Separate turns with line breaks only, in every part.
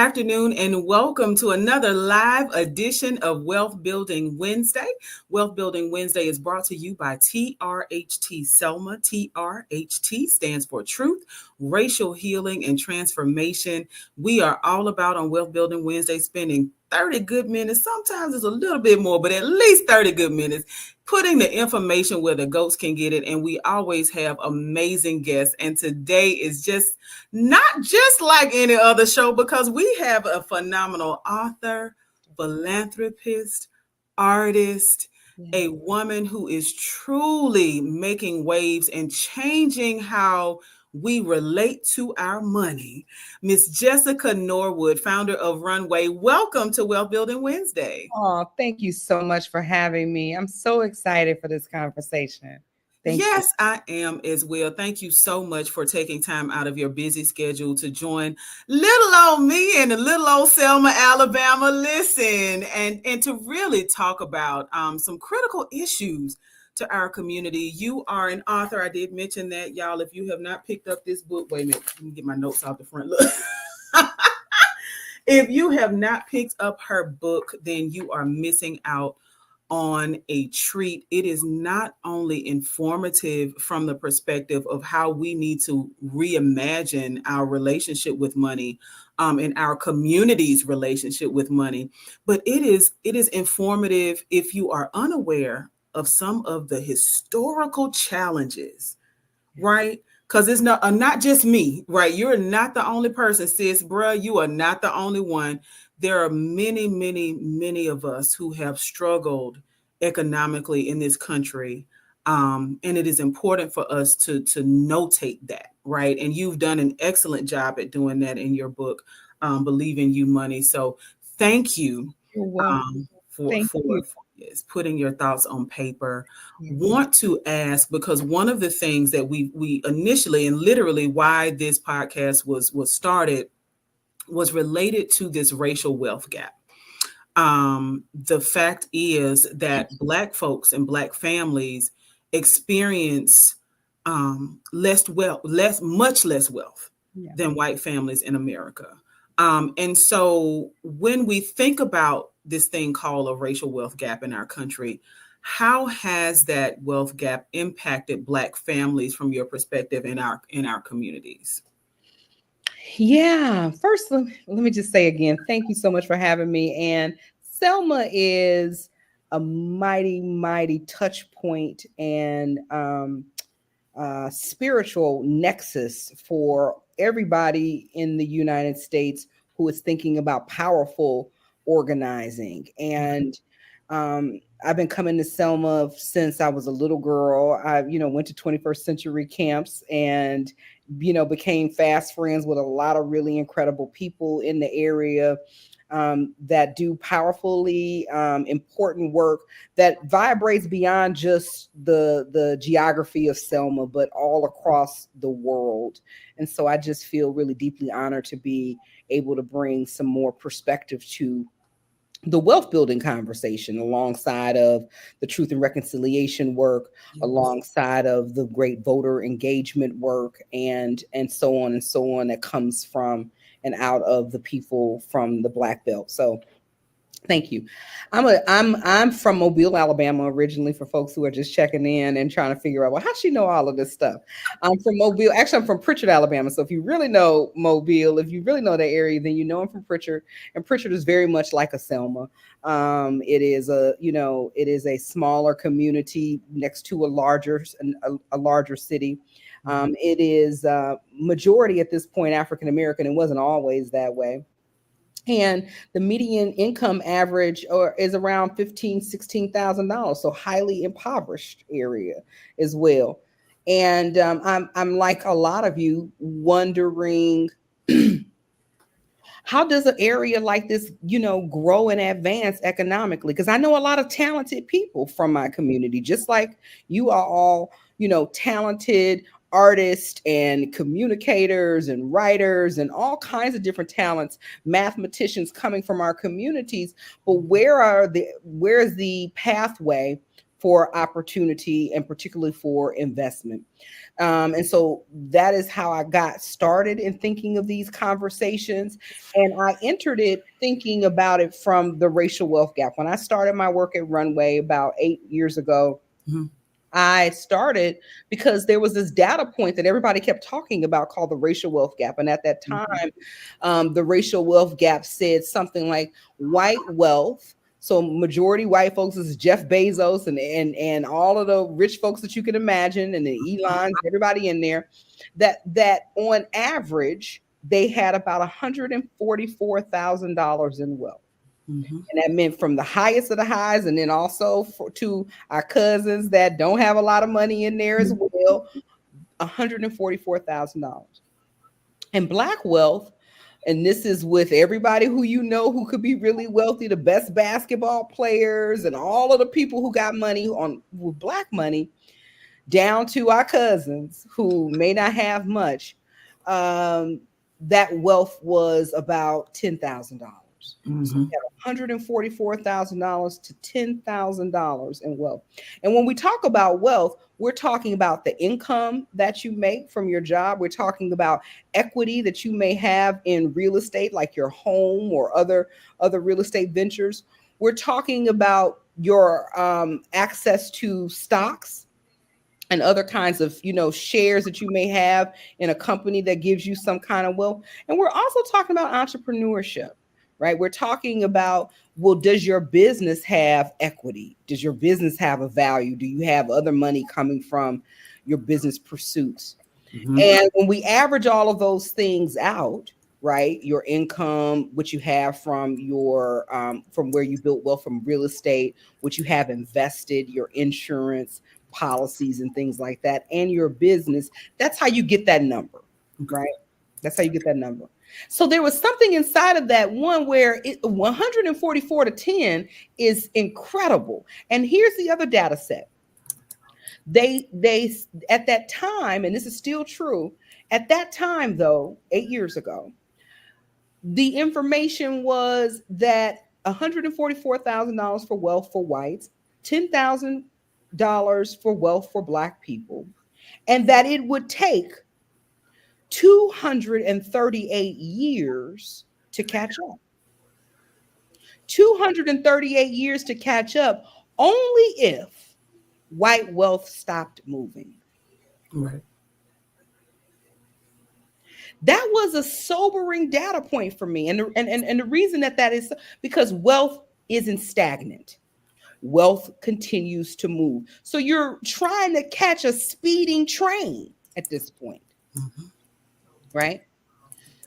afternoon, and welcome to another live edition of Wealth Building Wednesday. Wealth Building Wednesday is brought to you by TRHT Selma. TRHT stands for Truth, Racial Healing, and Transformation. We are all about on Wealth Building Wednesday spending 30 good minutes. Sometimes it's a little bit more, but at least 30 good minutes putting the information where the goats can get it. And we always have amazing guests. And today is just not just like any other show, because we have a phenomenal author, philanthropist, artist, a woman who is truly making waves and changing how we relate to our money. Miss Jessica Norwood, founder of Runway. Welcome to Wealth Building Wednesday.
Oh, thank you so much for having me. I'm so excited for this conversation.
Yes, I am as well. Thank you so much for taking time out of your busy schedule to join little old me and the little old Selma, Alabama. Listen, and to really talk about some critical issues to our community. You are an author. I did mention that, y'all. If you have not picked up this book, wait a minute, let me get my notes out the front. Look. If you have not picked up her book, then you are missing out on a treat. It is not only informative from the perspective of how we need to reimagine our relationship with money, and our community's relationship with money, but it is informative if you are unaware of some of the historical challenges, right? Because it's not just me, right? You're not the only person, sis, bruh. You are not the only one. There are many, many, many of us who have struggled economically in this country. And it is important for us to notate that, right? And you've done an excellent job at doing that in your book, Believe in You Money. So thank you for yes, putting your thoughts on paper. Want to ask, because one of the things that we initially, and literally why this podcast was started, was related to this racial wealth gap. The fact is that Black folks and Black families experience much less wealth than white families in America. And so when we think about this thing called a racial wealth gap in our country, how has that wealth gap impacted Black families from your perspective in our communities?
Yeah, first, let me just say again, thank you so much for having me. And Selma is a mighty, mighty touch point and spiritual nexus for everybody in the United States who is thinking about powerful organizing. And I've been coming to Selma since I was a little girl. I, went to 21st century camps and, became fast friends with a lot of really incredible people in the area that do powerfully important work that vibrates beyond just the geography of Selma, but all across the world. And so I just feel really deeply honored to be able to bring some more perspective to the wealth building conversation alongside of the truth and reconciliation work, alongside of the great voter engagement work, and so on that comes from and out of the people from the Black Belt. So thank you. I'm from Mobile, Alabama, originally, for folks who are just checking in and trying to figure out, well, how she know all of this stuff? I'm from Mobile. Actually, I'm from Pritchard, Alabama. So if you really know Mobile, if you really know that area, then you know I'm from Pritchard. And Pritchard is very much like a Selma. It is a smaller community next to a larger city. It is majority at this point African American. It wasn't always that way. And the median income average is around $15,000, $16,000. So highly impoverished area as well. And I'm like a lot of you wondering, how does an area like this, grow and advance economically? Because I know a lot of talented people from my community, just like you are all, talented artists and communicators and writers and all kinds of different talents, mathematicians coming from our communities. But where's the pathway for opportunity and particularly for investment. And so that is how I got started in thinking of these conversations. And I entered it thinking about it from the racial wealth gap. When I started my work at Runway about 8 years ago,
Mm-hmm.
I started because there was this data point that everybody kept talking about called the racial wealth gap. And at that
Mm-hmm.
time, the racial wealth gap said something like white wealth. So majority white folks is Jeff Bezos and all of the rich folks that you can imagine, and the Elons, everybody in there, that on average they had about $144,000 in wealth.
Mm-hmm.
And that meant from the highest of the highs, and then also to our cousins that don't have a lot of money in there as well, $144,000. And black wealth, and this is with everybody who you know who could be really wealthy, the best basketball players and all of the people who got money on with black money, down to our cousins who may not have much. Um, that wealth was about $10,000. So we
Mm-hmm.
have $144,000 to $10,000 in wealth. And when we talk about wealth, we're talking about the income that you make from your job. We're talking about equity that you may have in real estate, like your home or other real estate ventures. We're talking about your access to stocks and other kinds of shares that you may have in a company that gives you some kind of wealth. And we're also talking about entrepreneurship, right? We're talking about, well, does your business have equity? Does your business have a value? Do you have other money coming from your business pursuits?
Mm-hmm.
And when we average all of those things out, right, your income, what you have from your from where you built wealth from real estate, what you have invested, your insurance policies and things like that, and your business, that's how you get that number,
Okay.
right? That's how you get that number. So there was something inside of that one where 144 to 10 is incredible. And here's the other data set. They at that time, and this is still true, at that time though, 8 years ago, the information was that $144,000 for wealth for whites, $10,000 for wealth for black people, and that it would take 238 years to catch up. 238 years to catch up, only if white wealth stopped moving.
Right.
That was a sobering data point for me. And the reason that is because wealth isn't stagnant. Wealth continues to move. So you're trying to catch a speeding train at this point,
Mm-hmm.
right?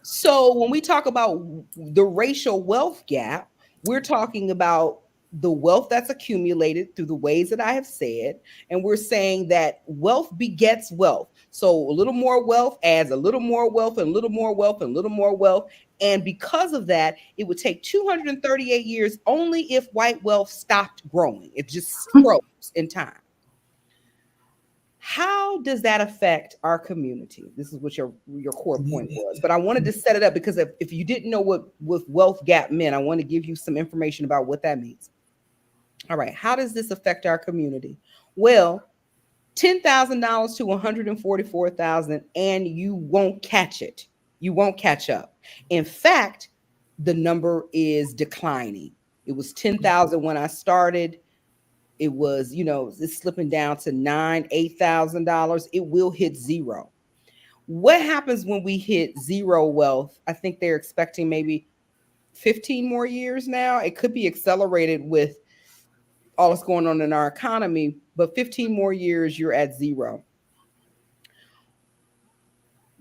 So when we talk about the racial wealth gap, we're talking about the wealth that's accumulated through the ways that I have said. And we're saying that wealth begets wealth. So a little more wealth adds a little more wealth and a little more wealth and a little more wealth. And because of that, it would take 238 years only if white wealth stopped growing. It just froze in time. How does that affect our community? This is what your core point was. But I wanted to set it up because if you didn't know what wealth gap meant, I want to give you some information about what that means. All right. How does this affect our community? Well, $10,000 to 144,000, and you won't catch it. You won't catch up. In fact, the number is declining. It was 10,000 when I started. It was, it's slipping down to $8,000. It will hit zero. What happens when we hit zero wealth? I think they're expecting maybe 15 more years now. It could be accelerated with all that's going on in our economy, but 15 more years, you're at zero.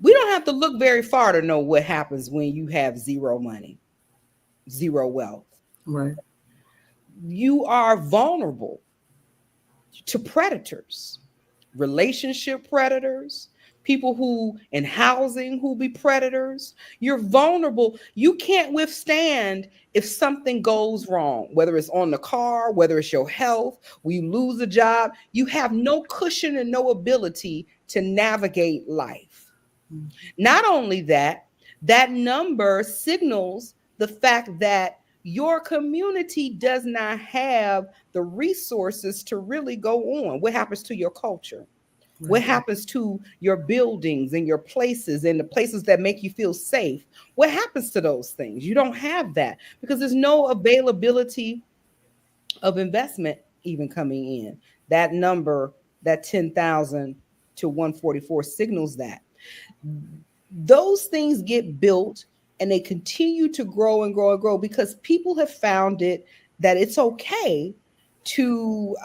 We don't have to look very far to know what happens when you have zero money, zero wealth.
Right.
You are vulnerable to predators, relationship predators, people who in housing who be predators. You're vulnerable. You can't withstand if something goes wrong, whether it's on the car, whether it's your health, we lose a job. You have no cushion and no ability to navigate life.
Mm-hmm.
Not only that, that number signals the fact that your community does not have the resources to really go on. What happens to your culture? What
Right.
happens to your buildings and your places and the places that make you feel safe? What happens to those things? You don't have that because there's no availability of investment even coming in. That number, that 10,000 to 144 signals that those things get built and they continue to grow and grow and grow because people have found it that it's okay to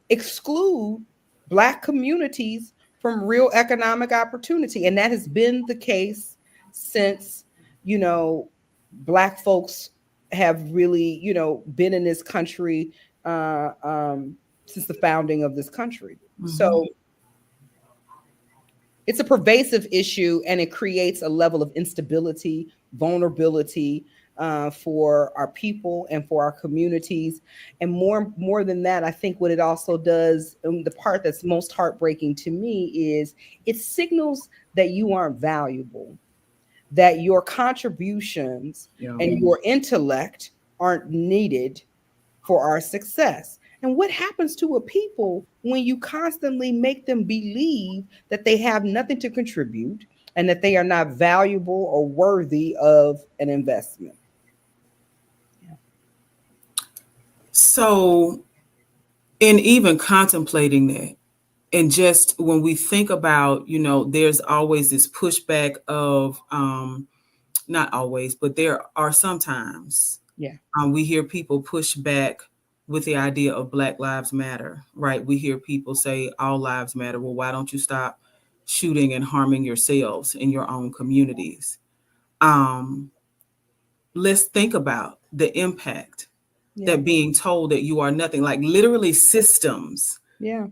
exclude Black communities from real economic opportunity. And that has been the case since, you know, Black folks have really, you know, been in this country uh, um, since the founding of this country.
Mm-hmm.
So it's a pervasive issue and it creates a level of instability, vulnerability for our people and for our communities. And more than that, I think what it also does, and the part that's most heartbreaking to me, is it signals that you aren't valuable, that your contributions
Yeah.
and your intellect aren't needed for our success. And what happens to a people when you constantly make them believe that they have nothing to contribute and that they are not valuable or worthy of an investment? Yeah.
So, in even contemplating that, and just when we think about, there's always this pushback of, not always, but there are sometimes
Yeah.
we hear people push back with the idea of Black Lives Matter, right? We hear people say all lives matter. Well, why don't you stop shooting and harming yourselves in your own communities? Um, let's think about the impact
Yeah.
that being told that you are nothing, like literally systems
Yeah.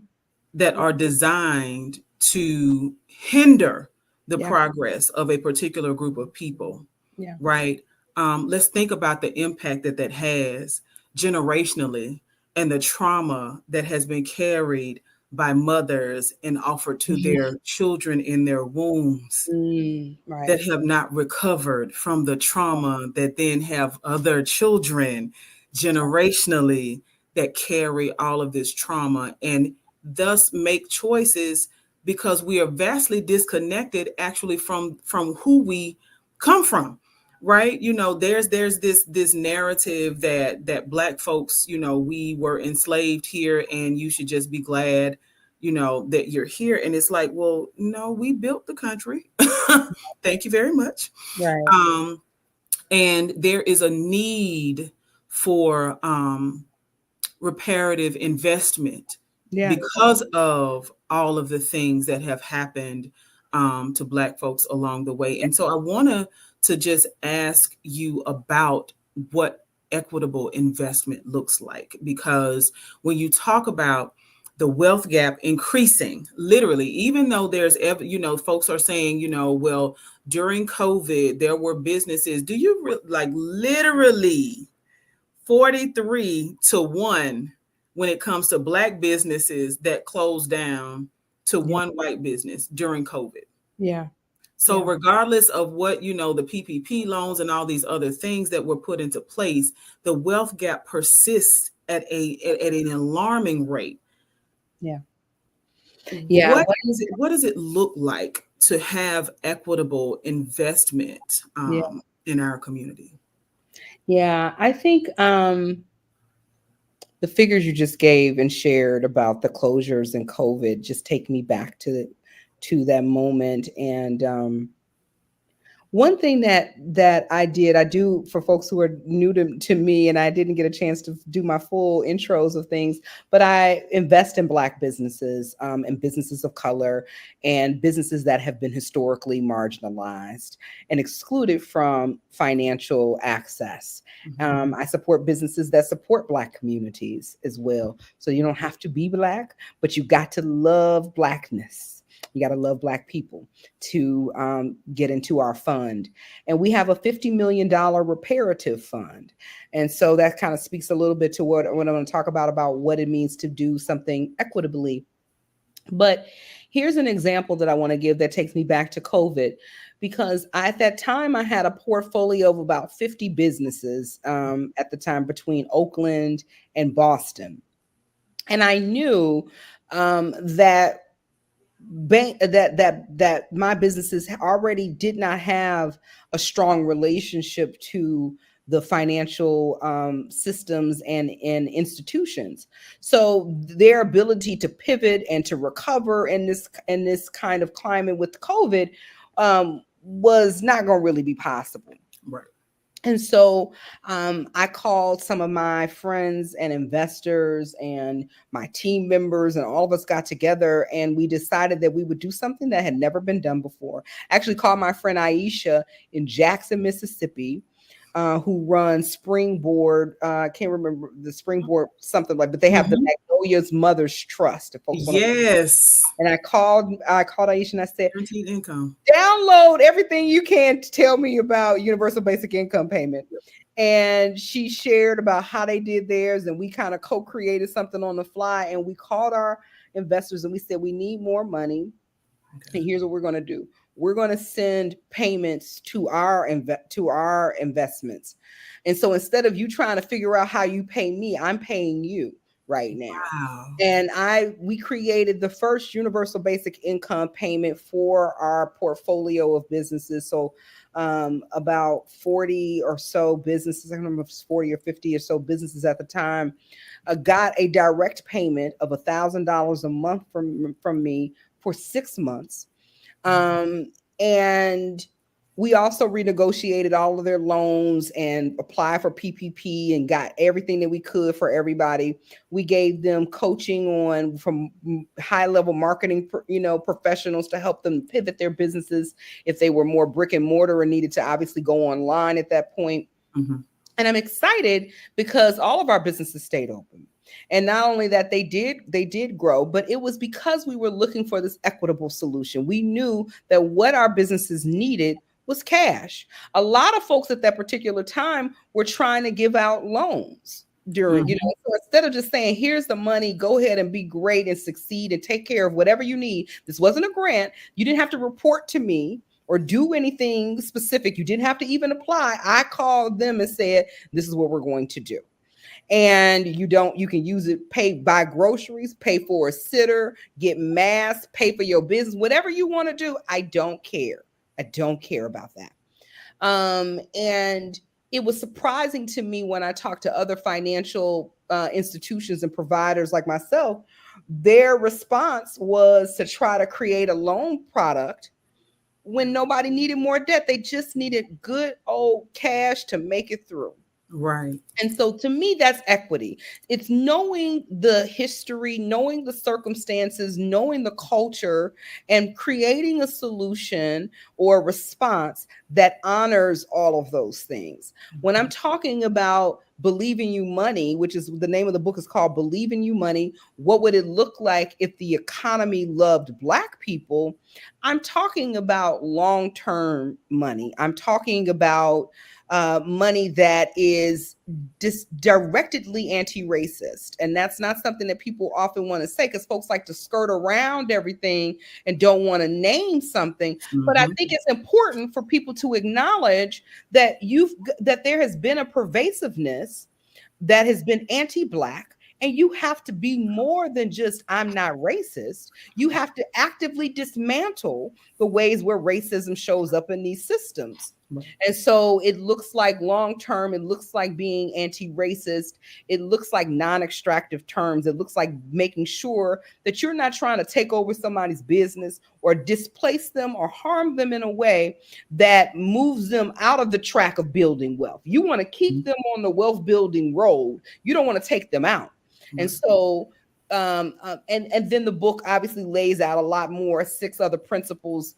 that are designed to hinder the
Yeah.
progress of a particular group of people,
Yeah.
right? Let's think about the impact that that has generationally and the trauma that has been carried by mothers and offered to
Mhm.
their children in their wombs
Right.
that have not recovered from the trauma that then have other children generationally that carry all of this trauma and thus make choices because we are vastly disconnected actually from who we come from, right? There's this narrative that Black folks, we were enslaved here and you should just be glad that you're here. And it's like, well, no, we built the country. Thank you very much.
Right.
um and there is a need for reparative investment
Yeah.
because of all of the things that have happened to Black folks along the way. And so I want to just ask you about what equitable investment looks like, because when you talk about the wealth gap increasing, literally, even though folks are saying, well, during COVID, there were businesses. Do you like literally 43 to 1 when it comes to Black businesses that closed down to
Yeah.
one white business during COVID?
Yeah.
So
Yeah.
regardless of what, the PPP loans and all these other things that were put into place, the wealth gap persists at an alarming rate.
Yeah. Yeah.
What does it look like to have equitable investment
Yeah.
in our community?
Yeah. I think the figures you just gave and shared about the closures and COVID just take me back to that moment. And one thing that I do for folks who are new to me, and I didn't get a chance to do my full intros of things, but I invest in Black businesses and businesses of color and businesses that have been historically marginalized and excluded from financial access.
Mhm.
I support businesses that support Black communities as well. So you don't have to be Black, but you got to love Blackness. You got to love Black people to get into our fund. And we have a $50 million reparative fund. And so that kind of speaks a little bit to what I'm going to talk about what it means to do something equitably. But Here's an example that I want to give that takes me back to COVID, because at that time I had a portfolio of about 50 businesses at the time between Oakland and Boston. And I knew that that my businesses already did not have a strong relationship to the financial systems and institutions. So their ability to pivot and to recover in this kind of climate with COVID was not going to really be possible.
Right.
And so I called some of my friends and investors and my team members, and all of us got together and we decided that we would do something that had never been done before. I actually called my friend Aisha in Jackson, Mississippi, who runs Springboard. I can't remember the Springboard something like, but they have the
Mhm.
Magnolia's Mothers Trust. If folks want to,
Yes.
and I called Aisha and I said,
Guaranteed income.
download everything you can to tell me about universal basic income payment. And she shared about how they did theirs, and we kind of co-created something on the fly, and we called our investors and we said we need more money, and
Okay.
here's what we're going to do. We're going to send payments to our investments. And so instead of you trying to figure out how you pay me, I'm paying you right now.
Wow.
And we created the first universal basic income payment for our portfolio of businesses. So about 40 or so businesses, I don't remember if it's 40 or 50 or so businesses at the time, got a direct payment of $1,000 a month from me for 6 months. And we also renegotiated all of their loans and applied for PPP and got everything that we could for everybody. We gave them coaching on from high level marketing, professionals to help them pivot their businesses if they were more brick and mortar and needed to obviously go online at that point.
Mhm.
And I'm excited because all of our businesses stayed open. And not only that, they did grow, but it was because we were looking for this equitable solution. We knew that what our businesses needed was cash. A lot of folks at that particular time were trying to give out loans during,
Mhm.
so instead of just saying, here's the money, go ahead and be great and succeed and take care of whatever you need. This wasn't a grant. You didn't have to report to me or do anything specific. You didn't have to even apply. I called them and said, this is what we're going to do. And you can use it, buy groceries, pay for a sitter, get masks, pay for your business, whatever you want to do. I don't care. I don't care about that. And it was surprising to me when I talked to other financial institutions and providers like myself, their response was to try to create a loan product when nobody needed more debt. They just needed good old cash to make it through.
Right.
And so to me, that's equity. It's knowing the history, knowing the circumstances, knowing the culture, and creating a solution or a response that honors all of those things. When I'm talking about Believing You Money, which is the name of the book is called Believing You Money, what would it look like if the economy loved Black people? I'm talking about long-term money. I'm talking about money that is directly anti-racist, and that's not something that people often want to say because folks like to skirt around everything and don't want to name something. But I
Mhm.
think it's important for people to acknowledge that there has been a pervasiveness that has been anti-Black, and you have to be more than just I'm not racist. You have to actively dismantle the ways where racism shows up in these systems.
Right.
And so it looks like long term, it looks like being anti-racist, it looks like non-extractive terms, it looks like making sure that you're not trying to take over somebody's business or displace them or harm them in a way that moves them out of the track of building wealth. You want to keep them on the wealth building road. You don't want to take them out. And
Right.
so and then the book obviously lays out a lot more, 6 other principles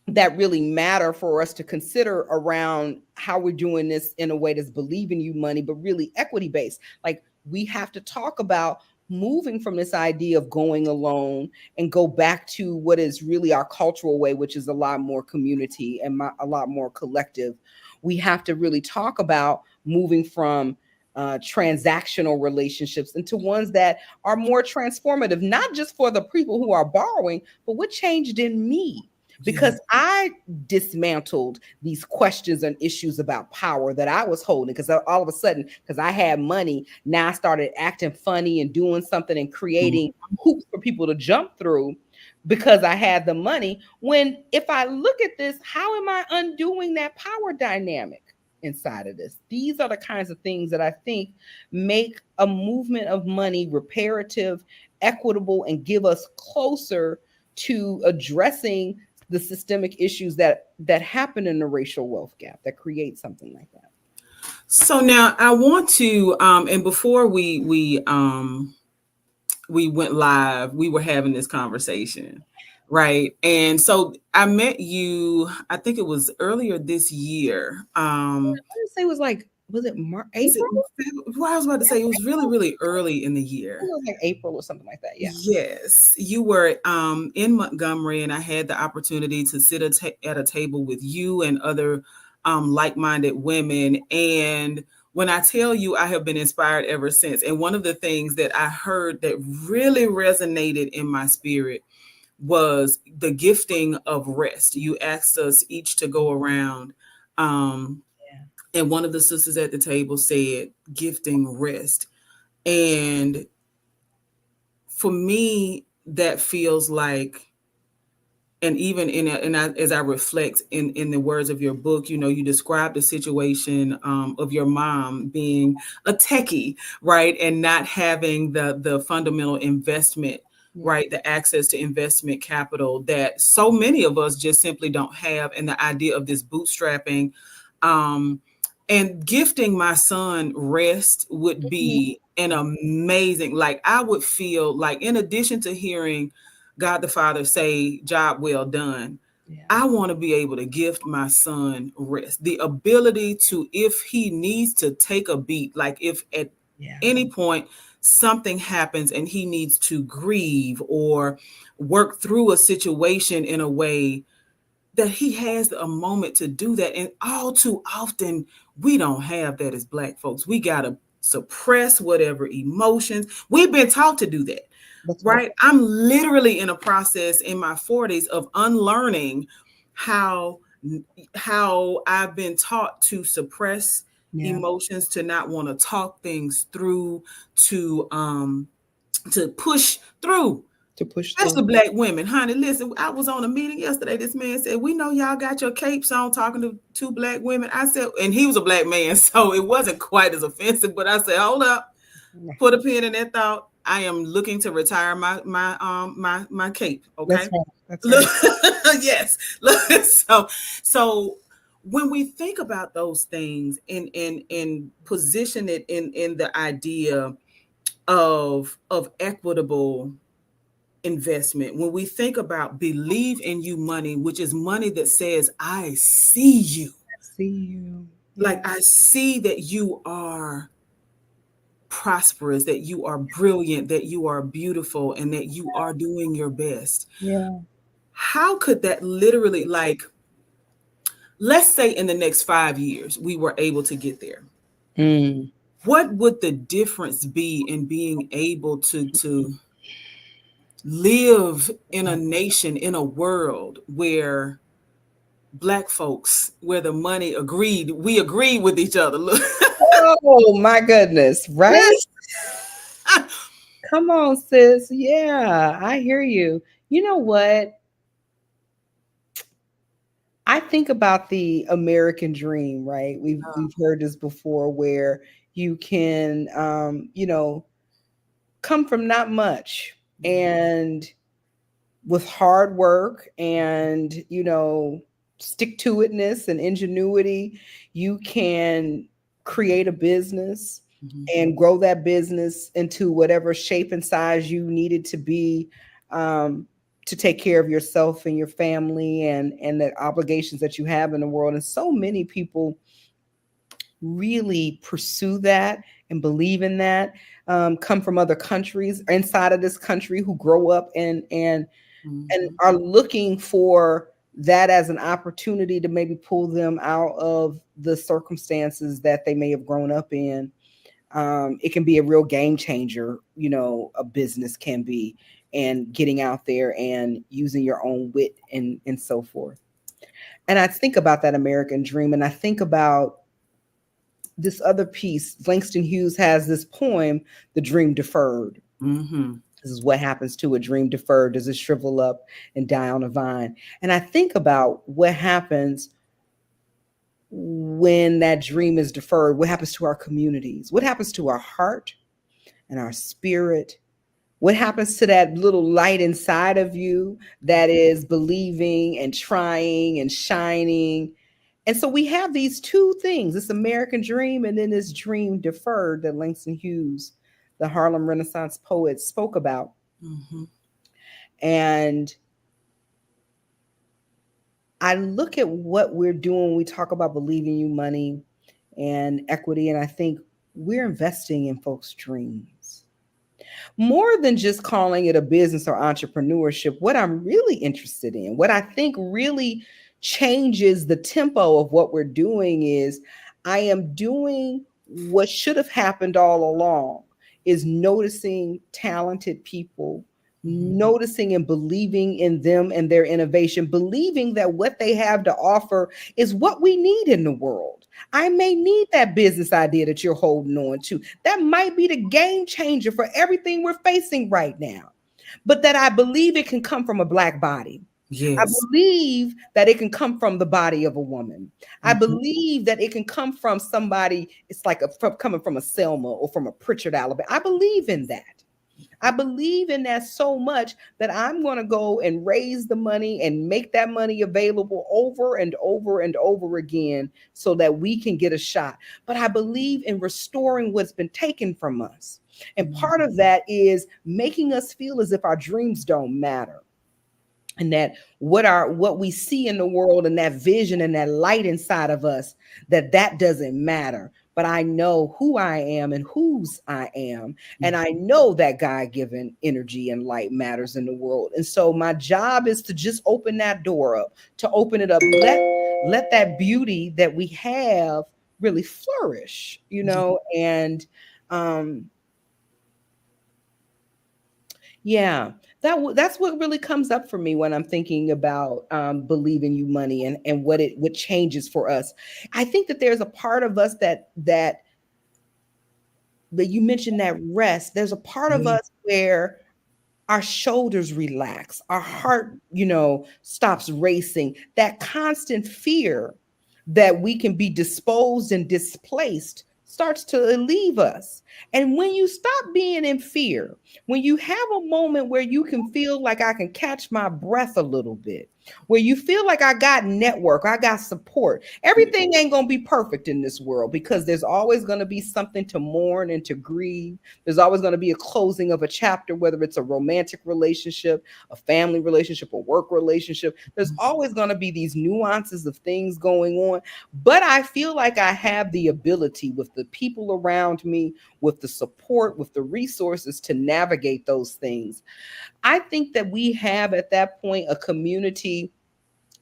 that really matter for us to consider around how we're doing this in a way that's believing you money, but really equity based. Like we have to talk about moving from this idea of going alone and go back to what is really our cultural way, which is a lot more community and a lot more collective. We have to really talk about moving from transactional relationships into ones that are more transformative, not just for the people who are borrowing, but what changed in me.
Yeah.
Because I dismantled these questions and issues about power that I was holding. Because all of a sudden, because I had money, now I started acting funny and doing something and
Mm.
creating hoops for people to jump through because I had the money. When if I look at this, how am I undoing that power dynamic inside of this? These are the kinds of things that I think make a movement of money reparative, equitable, and give us closer to addressing the systemic issues that happen in the racial wealth gap that create something like that.
So now I want to, and before we went live, we were having this conversation, right? And so I met you, I think it was earlier this year.
I would say it was like, was it
Was it?
April?
Well, I was about to say it was really, really early in the
It
year.
was like April or something like that. Yeah.
Yes, you were in Montgomery, and I had the opportunity to sit at a table with you and other like-minded women. And when I tell you, I have been inspired ever since. And one of the things that I heard that really resonated in my spirit was the gifting of rest. You asked us each to go around, um,
Yeah.
and one of the sisters at the table said, "Gifting rest." And for me, that feels like, and even as I reflect in the words of your book, you describe the situation of your mom being a techie, right, and not having the fundamental investment,
Yeah.
right, the access to investment capital that so many of us just simply don't have, and the idea of this bootstrapping. Um, and gifting my son rest would
Mhm.
be an amazing, like, I would feel like, in addition to hearing God the Father say, "Job well done,"
Yeah.
I want to be able to gift my son rest. The ability to, if he needs to take a beat, like if at
Yeah.
any point something happens and he needs to grieve or work through a situation in a way that he has a moment to do that. And all too often, we don't have that as Black folks. We got to suppress whatever emotions. We've been taught to do that,
That's right.
right? I'm literally in a process in my 40s of unlearning how I've been taught to suppress
Yeah.
emotions, to not want to talk things through, to push through.
To push through.
Especially Black women, honey. Listen, I was on a meeting yesterday. This man said, "We know y'all got your capes on," talking to two Black women. I said, and he was a Black man, so it wasn't quite as offensive. But I said, "Hold up, put a pin in that thought. I am looking to retire my cape."
That's
Okay,
right. That's
look,
right.
yes. Look, so when we think about those things and position it in the idea of equitable investment, when we think about believe in you money, which is money that says, "I see you,
See you. Yeah.
like I see that you are prosperous, that you are brilliant, that you are beautiful, and that you are doing your best."
Yeah.
How could that literally, like, let's say in the next 5 years we were able to get there,
Mm.
what would the difference be in being able to live in a nation, in a world where Black folks, where the money we agreed with each other. Look.
Oh my goodness. Right?
Yes.
Come on, sis. Yeah, I hear you. You know what? I think about the American dream, right? We've heard this before where you can come from not much and with hard work and stick to itness and ingenuity, you can create a business
Mhm.
and grow that business into whatever shape and size you need it to be, um, to take care of yourself and your family and the obligations that you have in the world. And so many people really pursue that and believe in that, come from other countries inside of this country who grow up and
Mhm.
are looking for that as an opportunity to maybe pull them out of the circumstances that they may have grown up in. It can be a real game changer, a business can be, and getting out there and using your own wit and so forth. And I think about that American dream, and I think about this other piece. Langston Hughes has this poem, The Dream Deferred.
Mm-hmm.
This is what happens to a dream deferred. Does it shrivel up and die on a vine? And I think about what happens when that dream is deferred. What happens to our communities? What happens to our heart and our spirit? What happens to that little light inside of you that is believing and trying and shining? And so we have these two things, this American dream and then this dream deferred that Langston Hughes, the Harlem Renaissance poet, spoke about.
Mm-hmm.
And I look at what we're doing when we talk about believing you money and equity, and I think we're investing in folks' dreams. More than just calling it a business or entrepreneurship, what I'm really interested in, what I think really changes the tempo of what we're doing is I am doing what should have happened all along, is noticing talented people,
Mm-hmm.
noticing and believing in them and their innovation, believing that what they have to offer is what we need in the world. I may need that business idea that you're holding on to. That might be the game changer for everything we're facing right now. But that I believe it can come from a Black body. I
Yes.
believe that it can come from the body of a woman. I
Mm-hmm.
believe that it can come from somebody, it's like coming from a Selma or from a Pritchard, Alabama. I believe in that. I believe in that so much that I'm going to go and raise the money and make that money available over and over and over again so that we can get a shot. But I believe in restoring what's been taken from us. And part of that is making us feel as if our dreams don't matter, and that what we see in the world and that vision and that light inside of us, that doesn't matter. But I know who I am and whose I am, and I know that God-given energy and light matters in the world. And so my job is to just open that door up, to open it up, let that beauty that we have really flourish, and um yeah, that's what really comes up for me when I'm thinking about believing you money and what changes for us. I think that there's a part of us that you mentioned, that rest. There's a part of
Yeah.
us where our shoulders relax, our heart, stops racing. That constant fear that we can be disposed and displaced starts to leave us. And when you stop being in fear, when you have a moment where you can feel like I can catch my breath a little bit, where you feel like I got network, I got support. Everything ain't going to be perfect in this world because there's always going to be something to mourn and to grieve. There's always going to be a closing of a chapter, whether it's a romantic relationship, a family relationship, a work relationship. There's always going to be these nuances of things going on. But I feel like I have the ability, with the people around me, with the support, with the resources, to navigate those things. I think that we have at that point a community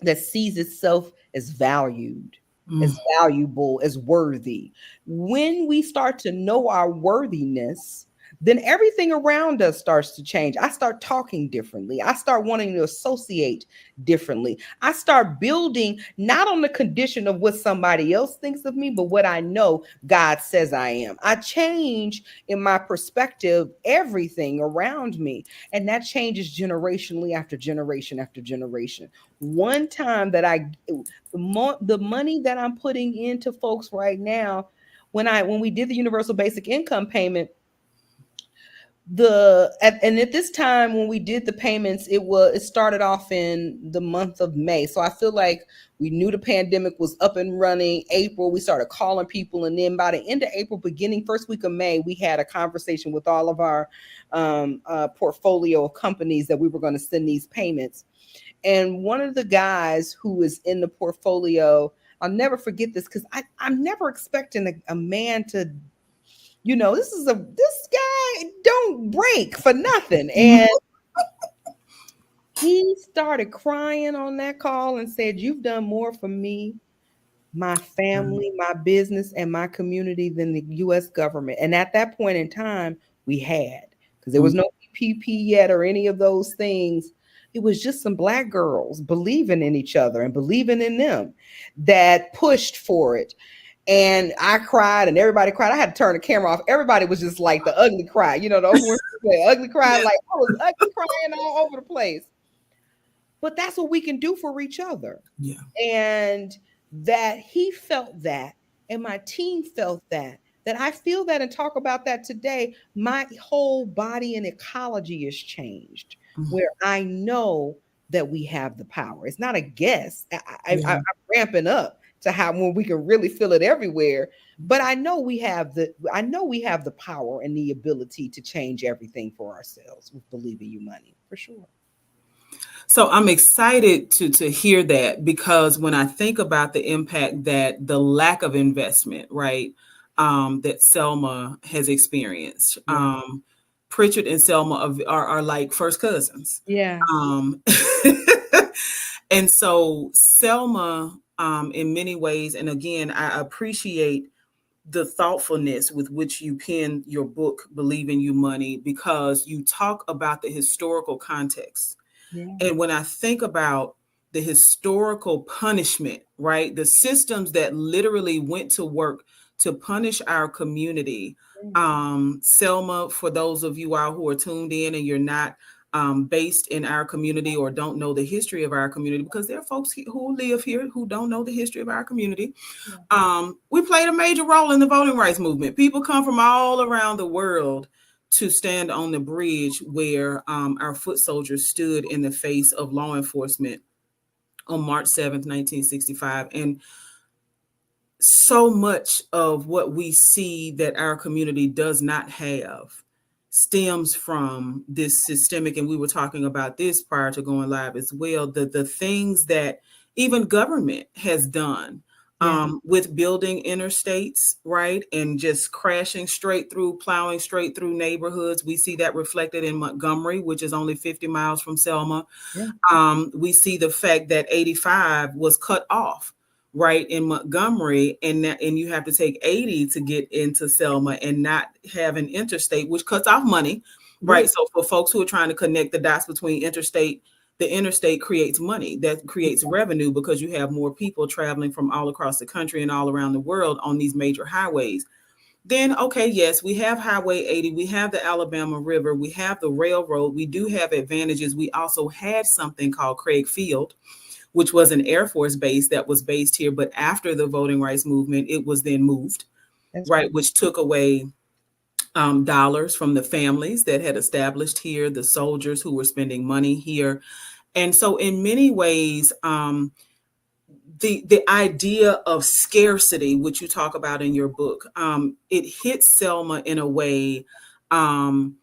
that sees itself as valued,
Mm-hmm.
as valuable, as worthy. When we start to know our worthiness, then everything around us starts to change. I start talking differently. I start wanting to associate differently. I start building not on the condition of what somebody else thinks of me, but what I know God says I am. I change in my perspective everything around me, and that changes generationally after generation after generation. One time that the money that I'm putting into folks right now, when we did the universal basic income payment, and at this time when we did the payments, it started off in the month of May. So I feel like we knew the pandemic was up and running. April, we started calling people, and then by the end of April, beginning first week of May, we had a conversation with all of our portfolio of companies that we were going to send these payments. And one of the guys who is in the portfolio, I'll never forget this because I'm never expecting a man to, this guy don't break for nothing. And he started crying on that call and said, "You've done more for me my
Mm,
family, my business, and my community than the US government. And at that point in time, we had, because there
mm,
was no PPP yet or any of those things. It was just some Black girls believing in each other and believing in them that pushed for it. And I cried and everybody cried. I had to turn the camera off. Everybody was just like the ugly cry, the Oprah Winfrey ugly cry.
yes,
Like I was ugly crying all over the place. But that's what we can do for each other.
yeah.
And that he felt that, and my team felt that I feel that and talk about that today. My whole body and ecology is changed,
Mm,
where I know that we have the power. It's not a guess. I'm
yeah.
ramping up to how when we can really feel it everywhere. But I know we have the power and the ability to change everything for ourselves with believing you money for sure.
So I'm excited to hear that, because when I think about the impact that the lack of investment, right, that Selma has experienced,
Yeah.
Pritchard and Selma are like first cousins.
Yeah.
Um, and so Selma, in many ways, and again, I appreciate the thoughtfulness with which you pen your book, Believe in You Money, because you talk about the historical context.
Yeah.
And when I think about the historical punishment, right, the systems that literally went to work to punish our community.
Yeah.
Selma, for those of you out who are tuned in and you're not based in our community or don't know the history of our community, because there are folks who live here who don't know the history of our community.
Yeah.
We played a major role in the voting rights movement. People come from all around the world to stand on the bridge where our foot soldiers stood in the face of law enforcement on March 7th, 1965. And so much of what we see that our community does not have stems from this systemic, and we were talking about this prior to going live as well, the things that even government has done,
Yeah.
with building interstates, right, and just crashing straight through, plowing straight through neighborhoods. We see that reflected in Montgomery, which is only 50 miles from Selma.
Yeah.
We see the fact that 85 was cut off right in Montgomery, and you have to take 80 to get into Selma and not have an interstate, which cuts off money,
Yeah.
right? So for folks who are trying to connect the dots between interstate, the interstate creates money, that creates revenue, because you have more people traveling from all across the country and all around the world on these major highways. Then, okay, yes, we have Highway 80, we have the Alabama River, we have the railroad, we do have advantages. We also had something called Craig Field, which was an Air Force base that was based here. But after the voting rights movement, it was then moved,
That's
right,
right.
which took away dollars from the families that had established here, the soldiers who were spending money here. And so, in many ways, the idea of scarcity, which you talk about in your book, it hits Selma in a way um,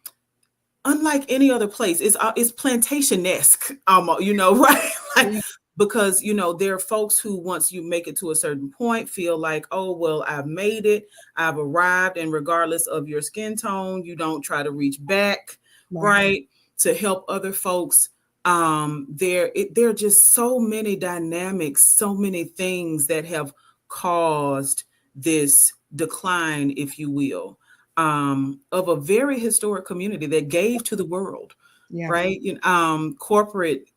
unlike any other place. It's plantation-esque, right? Like,
Yeah.
because there are folks who, once you make it to a certain point, feel like, oh well, I've made it, I've arrived, and regardless of your skin tone, you don't try to reach back,
Right.
right, to help other folks. There are just so many dynamics, so many things that have caused this decline, if you will, of a very historic community that gave to the world,
Yeah.
right? Corporate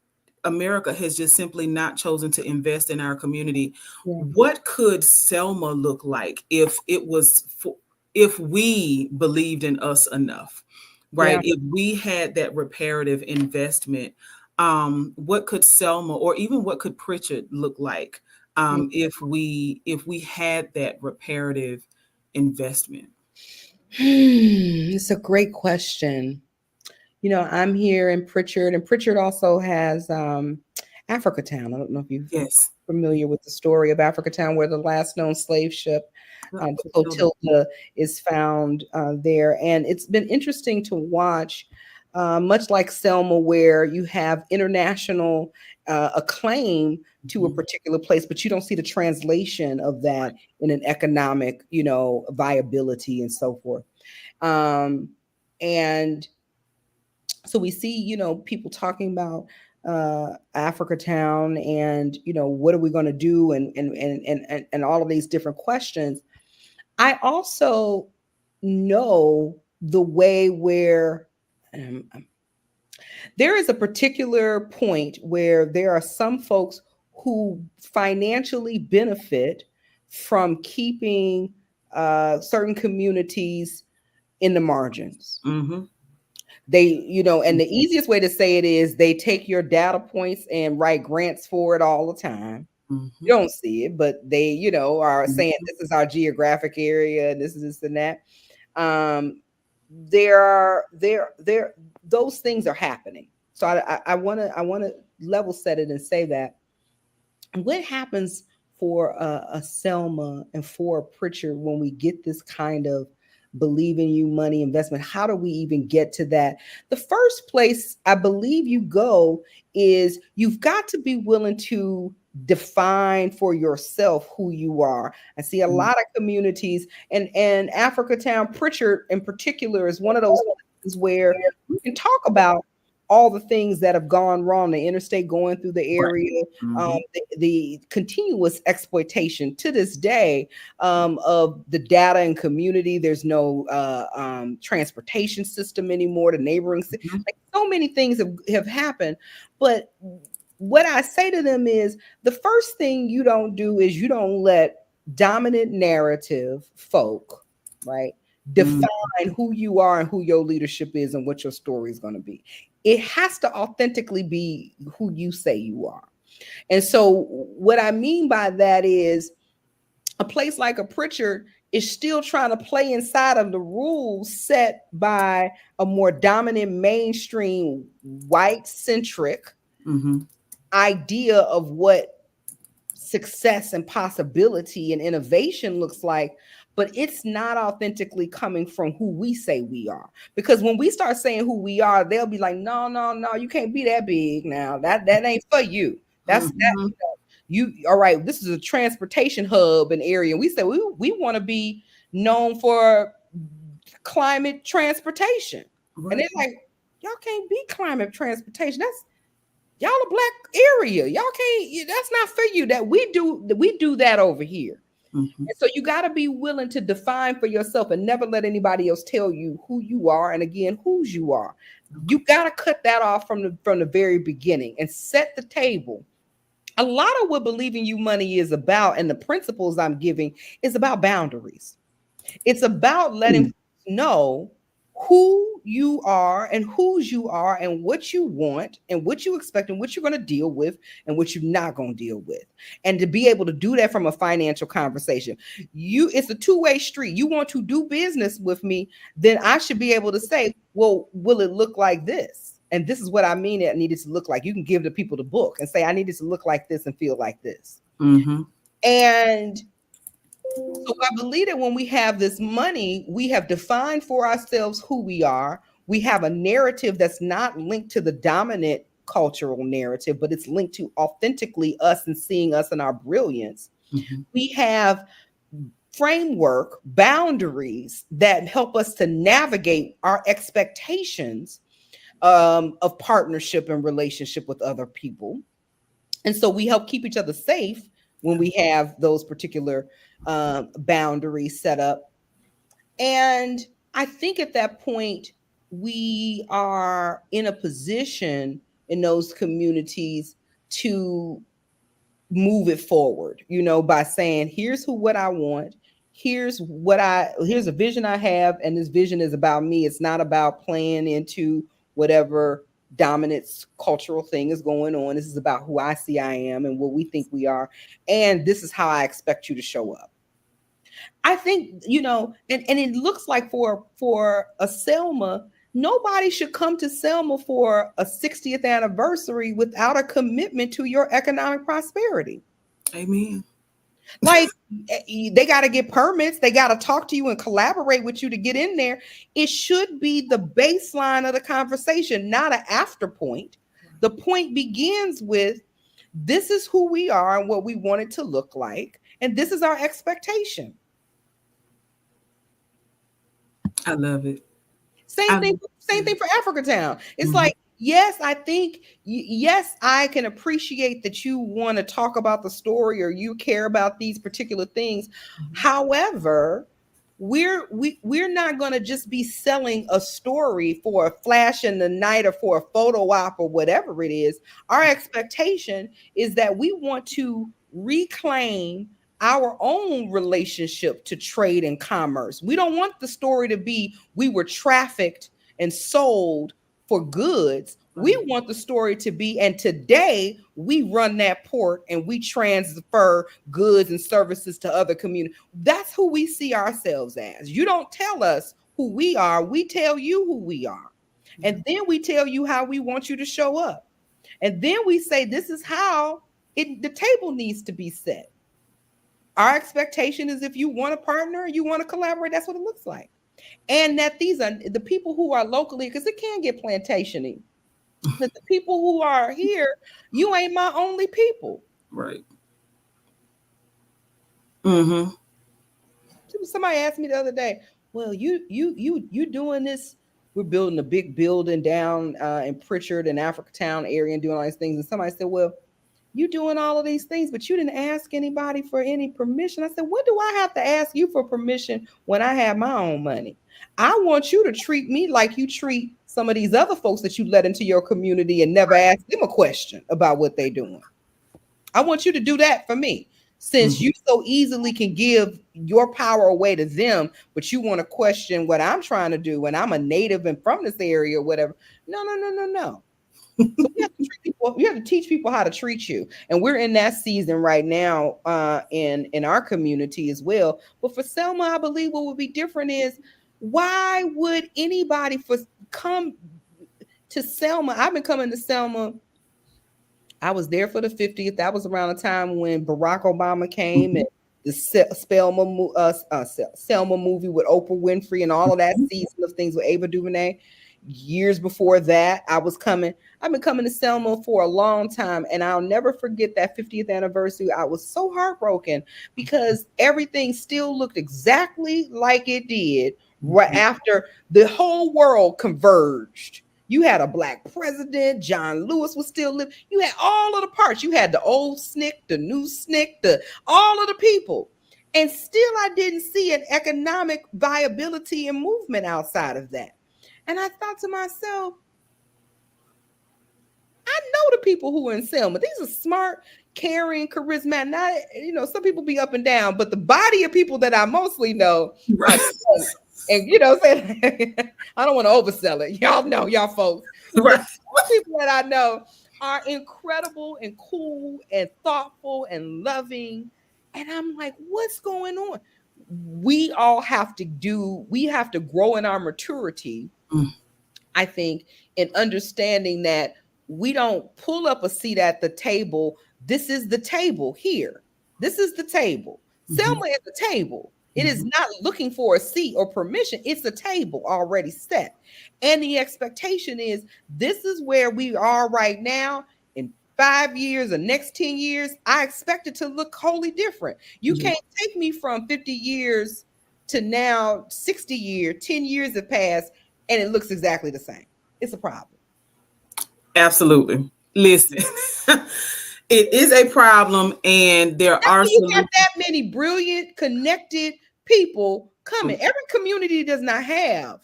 America has just simply not chosen to invest in our community.
Yeah.
What could Selma look like if we believed in us enough, right?
Yeah.
If we had that reparative investment, what could Selma, or even what could Pritchard look like,
Yeah.
if we had that reparative investment?
It's a great question. I'm here in Pritchard, and Pritchard also has Africa Town. I don't know if you're
Yes.
familiar with the story of Africa Town, where the last known slave ship, the
Clotilda.
Clotilda, is found there. And it's been interesting to watch, much like Selma, where you have international acclaim to a
Mhm.
particular place, but you don't see the translation of that in an economic, viability and so forth. And so we see, people talking about Africa Town, and what are we going to do, and all of these different questions. I also know the way where um, there is a particular point where there are some folks who financially benefit from keeping certain communities in the margins.
Mm-hmm.
They, and the easiest way to say it is they take your data points and write grants for it all the time.
Mm-hmm.
You don't see it, but they, are saying
Mm-hmm.
this is our geographic area and this is this and that. Um, there those things are happening. So I want to level set it and say that what happens for a Selma and for a Pritchard when we get this kind of believe in you money investment? How do we even get to that? The first place I believe you go is you've got to be willing to define for yourself who you are. I see a lot of communities, and Africa Town, Pritchard in particular, is one of those places where you can talk about all the things that have gone wrong, the interstate going through the
Right.
area,
Mm-hmm.
the continuous exploitation to this day of the data and community. There's no transportation system anymore. The neighboring,
Mm-hmm.
like so many things have happened. But what I say to them is the first thing you don't do is you don't let dominant narrative folk, right, define who you are and who your leadership is and what your story is going to be. It has to authentically be who you say you are. And so, what I mean by that is a place like a Pritchard is still trying to play inside of the rules set by a more dominant, mainstream, white centric
Mm-hmm.
idea of what success and possibility and innovation looks like, but it's not authentically coming from who we say we are. Because when we start saying who we are, they'll be like, no, no, no, you can't be that big now. That ain't for you. That's that.
Mm-hmm.
You all right? This is a transportation hub and area. We say we want to be known for climate transportation, and
Right.
they're like, y'all can't be climate transportation. That's y'all a black area. Y'all can't. That's not for you. That we do that over here.
Mm-hmm.
And so you got to be willing to define for yourself and never let anybody else tell you who you are and again whose you are. You got to cut that off from the very beginning and set the table. A lot of what believing you money is about and the principles I'm giving is about boundaries. It's about letting
Mm-hmm.
folks know who you are and whose you are and what you want and what you expect and what you're going to deal with and what you're not going to deal with. And to be able to do that from a financial conversation. It's a two-way street. You want to do business with me, then I should be able to say, well, will it look like this? And this is what I mean it needed to look like. You can give the people the book and say, I need it to look like this and feel like this.
Mm-hmm.
And so I believe that when we have this money, we have defined for ourselves who we are. We have a narrative that's not linked to the dominant cultural narrative, but it's linked to authentically us and seeing us in our brilliance.
Mm-hmm.
We have framework, boundaries that help us to navigate our expectations of partnership and relationship with other people. And so we help keep each other safe when we have those particular boundaries set up. And I think at that point, we are in a position in those communities to move it forward, by saying, here's what I want. Here's a vision I have, and this vision is about me. It's not about playing into whatever dominant cultural thing is going on. This is about who I see I am and what we think we are. And this is how I expect you to show up. I think, and it looks like for a Selma, nobody should come to Selma for a 60th anniversary without a commitment to your economic prosperity.
Amen.
Like they got to get permits, they got to talk to you and collaborate with you to get in there. It should be the baseline of the conversation, not an after point. The point begins with this is who we are and what we want it to look like, and this is our expectation.
I love it.
Same
I,
thing for Africa Town. It's
mm-hmm.
like yes, I think, yes, I can appreciate that you want to talk about the story or you care about these particular things.
Mhm.
However, we're not going to just be selling a story for a flash in the night or for a photo op or whatever it is. Our expectation is that we want to reclaim our own relationship to trade and commerce. We don't want the story to be we were trafficked and sold for goods. We
Right.
want the story to be, and today we run that port and we transfer goods and services to other communities. That's who we see ourselves as. You don't tell us who we are, we tell you who we are. And then we tell you how we want you to show up. And then we say, this is how the table needs to be set. Our expectation is if you want a partner, you want to collaborate, that's what it looks like. And that these are the people who are locally, because it can get plantationy. But the people who are here, you ain't my only people.
Right. Mm-hmm.
Somebody asked me the other day, well, you doing this? We're building a big building down in Pritchard and Africatown area and doing all these things. And somebody said, well, you doing all of these things, but you didn't ask anybody for any permission. I said, what do I have to ask you for permission when I have my own money? I want you to treat me like you treat some of these other folks that you let into your community and never ask them a question about what they're doing. I want you to do that for me. Since
Mm-hmm.
you so easily can give your power away to them, but you want to question what I'm trying to do when I'm a native and from this area or whatever. No, no, no, no, no. So we have to treat people, you have to teach people how to treat you. And we're in that season right now in our community as well. But for Selma, I believe what would be different is why would anybody come to Selma? I've been coming to Selma. I was there for the 50th. That was around the time when Barack Obama came
Mm-hmm.
and the Selma movie with Oprah Winfrey and all of that season of things with Ava DuVernay. Years before that, I was coming. I've been coming to Selma for a long time, and I'll never forget that 50th anniversary. I was so heartbroken because everything still looked exactly like it did right
Mm-hmm.
after the whole world converged. You had a black president. John Lewis was still living. You had all of the parts. You had the old SNCC, the new SNCC, all of the people. And still, I didn't see an economic viability and movement outside of that. And I thought to myself, I know the people who are in Selma. These are smart, caring, charismatic. Not, some people be up and down, but the body of people that I mostly know are
Right.
great. And saying I don't want to oversell it. Y'all know, y'all folks. But
Right.
people that I know are incredible and cool and thoughtful and loving. And I'm like, what's going on? We have to grow in our maturity,
Mm-hmm.
I think, in understanding that we don't pull up a seat at the table. This is the table here. This is the table. Selma is the table. It is
Mm-hmm.
not looking for a seat or permission. It's a table already set. And the expectation is this is where we are right now. In 5 years or next 10 years, I expect it to look wholly different. You
Yeah.
can't take me from 50 years to now 60 years, 10 years have passed, and it looks exactly the same. It's a problem.
Absolutely. Listen, it is a problem, and there
That's
are
when you have
solutions.
that many brilliant, connected people coming. Every community does not have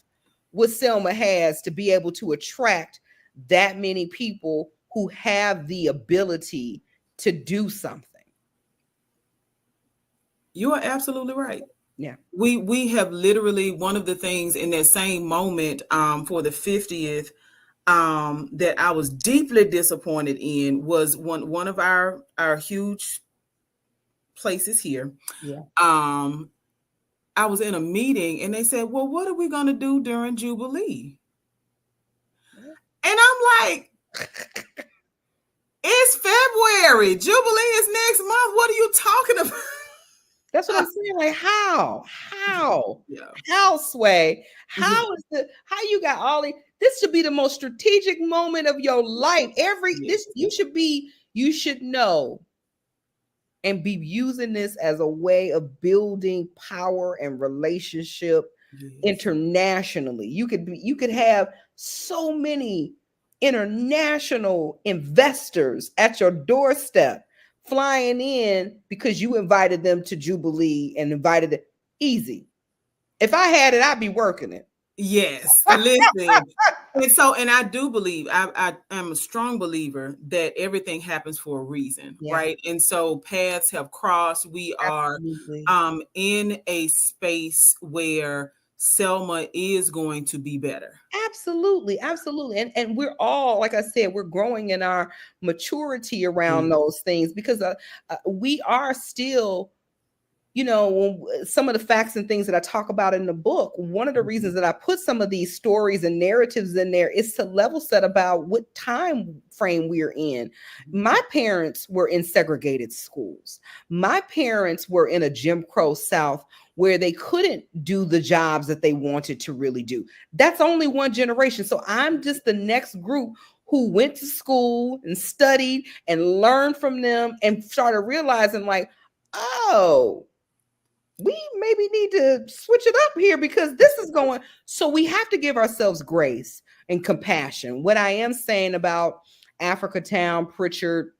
what Selma has to be able to attract that many people who have the ability to do something.
You are absolutely right.
Yeah.
We have literally one of the things in that same moment for the 50th that I was deeply disappointed in was one of our huge places here.
Yeah.
Um, I was in a meeting and they said, "Well, what are we going to do during Jubilee?" And I'm like, "It's February. Jubilee is next month. What are you talking about?"
That's what I'm saying. Like, how? How?
Yeah.
How, Sway?
Yeah.
How you got all these? This should be the most strategic moment of your life.
Yes.
You should know and be using this as a way of building power and relationship
Yes.
internationally. You could have so many international investors at your doorstep flying in because you invited them to Jubilee and invited it. Easy. If I had it, I'd be working it.
Yes, listen. And so, and I do believe, I am a strong believer that everything happens for a reason,
Yeah,
right? And so paths have crossed. We are
absolutely.
in a space where Selma is going to be better.
Absolutely, absolutely. And we're all, like I said, we're growing in our maturity around
Yeah.
those things because we are still, some of the facts and things that I talk about in the book, one of the
Mhm.
reasons that I put some of these stories and narratives in there is to level set about what time frame we're in. My parents were in segregated schools. My parents were in a Jim Crow South where they couldn't do the jobs that they wanted to really do. That's only one generation. So I'm just the next group who went to school and studied and learned from them and started realizing, like, oh, we maybe need to switch it up here because this is going. So we have to give ourselves grace and compassion. What I am saying about Africa Town, Pritchard,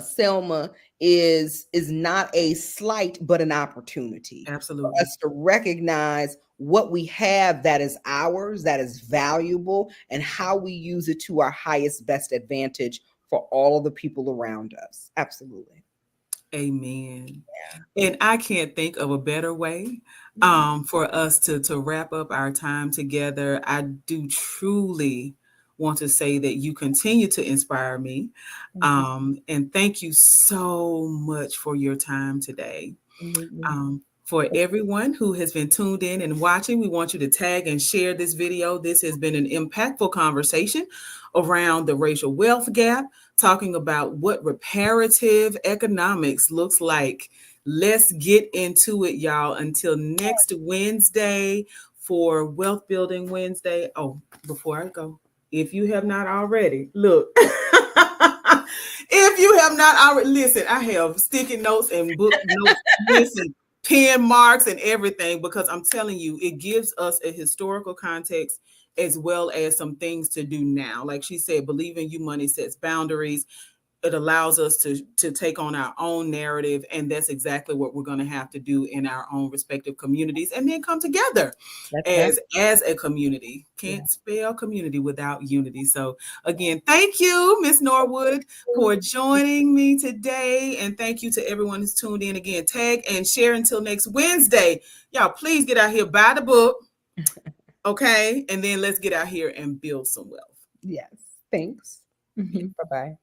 Selma is not a slight but an opportunity for
Absolutely.
us to recognize what we have that is ours, that is valuable, and how we use it to our highest best advantage for all of the people around us. Absolutely.
Amen. And I can't think of a better way
Yeah.
for us to wrap up our time together. I do truly want to say that you continue to inspire me.
Mhm.
And thank you so much for your time today.
Absolutely.
For everyone who has been tuned in and watching, we want you to tag and share this video. This has been an impactful conversation around the racial wealth gap, talking about what reparative economics looks like. Let's get into it, y'all. Until next Wednesday for Wealth Building Wednesday. Oh, before I go, if you have not already, look. If you have not already, listen, I have sticky notes and book notes. Listen, pen marks and everything, because I'm telling you, it gives us a historical context as well as some things to do now. Like she said, believe in you money sets boundaries. It allows us to take on our own narrative, and that's exactly what we're going to have to do in our own respective communities, and then come together
That's that.
as a community.
Yeah.
Can't spell community without unity. So again, thank you, Miss Norwood, for joining me today, and thank you to everyone who's tuned in. Again, tag and share until next Wednesday. Y'all, please get out here, buy the book, okay, and then let's get out here and build some wealth.
Yes. Thanks.
Yeah.
Bye bye.